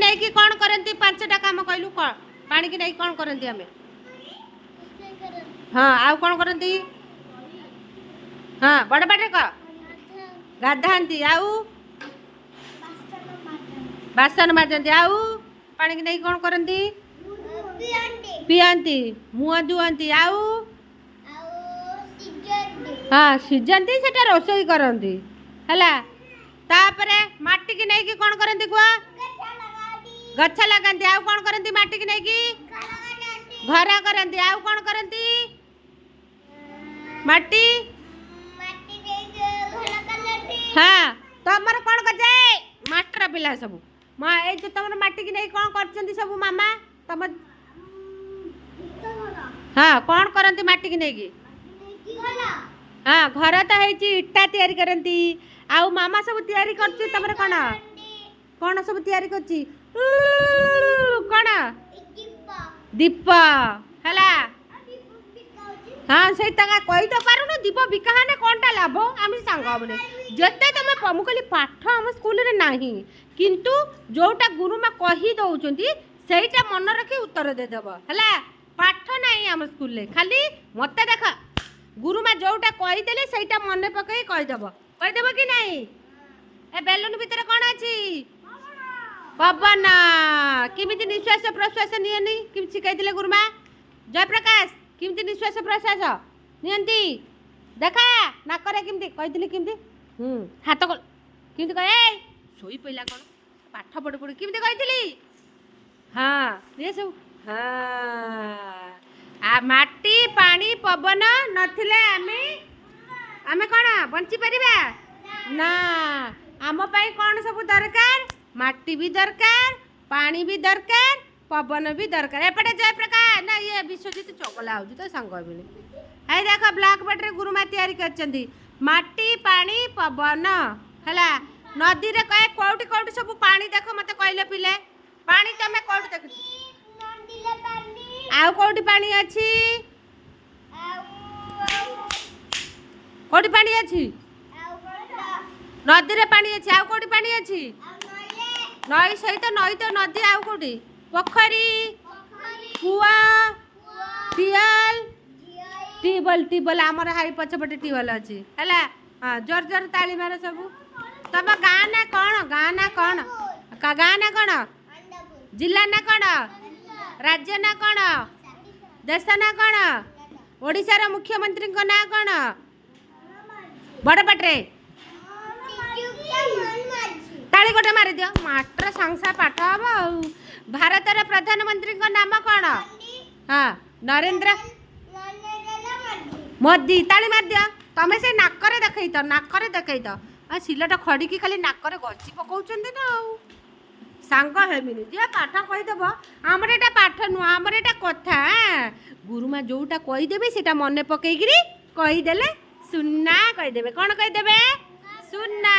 नहीं कि कौन करती पांचटा काम कहलु पानी की नहीं कौन करती आमे हाँ आउ कौन करती हाँ बड़ बाटे कह गाधाती आउ बासन माजती आउ पानी की नहीं कौन करती पियांती मुह धुआंती आउ हाँ सिझाती सेटा रोसई करती है तापरे माटी की नहीं कि कौन करती कुआ गछ लगाती आउ कौन करती माटी की नहीं कि घर करती आउ कौन करती माटी हाँ तमर कौन करे मास्टर पिला सब ए जो तुम माटी की नहीं कौन कर सब मामा तुम हाँ कौन करती माटी की नहीं कि हाँ घर तो है इटा तैयारी करती आउ मामा सब तैयारी करती तमरे कौन कौन सब तैयारी करती कौन दीप है हाँ से कही तो पारुन दीप बिकाने कौनटा लाभ आम सांग हमने जिते तुम मुझे पाठ आम स्कूल रे नहीं किंतु जोटा गुरुमा कही दौरान सेटा मन रखी उत्तर देदेव है पाठ नहीं आम स्कूल खाली मत देख गुरुमा जोटा कहीदेले सेटा मन पकई कहीदेव कि नहीं ए बेलून भितर कौन अच्छी पवन किमिति निश्वास प्रश्वास नियनी कि शिखाई गुरुमा जयप्रकाश किमिति निश्वास प्रश्वास नियंती देखा नाकरे किमिति कहीदिली किमिति हाथ किमिति कहे शोई पइला कौन पाठ पढ़ी पढ़ी किमिति कहीदिली हाँ ये सब हाँ आ माटी पानी पवन नथिले आमे कौन बंची परिबा ना आम पाई कौन सब दरकार माटी भी दरकार पानी भी दरकार पवन भी दरकार एपटे जयप्रकाश ना ये विश्वजित चगला हो तो सांग है देख ब्लैक बोर्ड रे गुरुमा तैयारी करछंती माटी पानी पवन है नदी रे कहे कोठी कोठी सब पानी देख मते कहले पिले पानी तमे कोठी देख आउ कोठी पानी अछि कोठी पानी अछि नदी रे पानी अछि आउ कोठी पानी अछि नई सहित नई तो नदी आउ कोठी पोखरी कुआ टियल टीबल आमर हाई पछपटे टीबल अछि हैला हां जोर जोर ताली मारे सब तब गाँ ना कौन जिला ना कौन राज्य ना कौन देश ना कौन ओडिशार मुख्यमंत्री ना कौन बड़पटे ताली गोटे मारी दियो मास्टर सांसा पाठ हम भारत प्रधानमंत्री नाम कौन हाँ नरेंद्र मोदी ताली मार दियो तमें से नाकरे देखई तो आ सिलटा खड़ी खाली नाकरे गची पकाउछन्ती ना सांग हेमिनी जे पाठ कहीदेव आमर एटा पाठ नुह आमर एटा कथा गुरुमा जोटा कहीदेवे सेटा मन पकईकरी कहीदेले सुन्ना कहीदेवे कौन कहीदेवे सुन्ना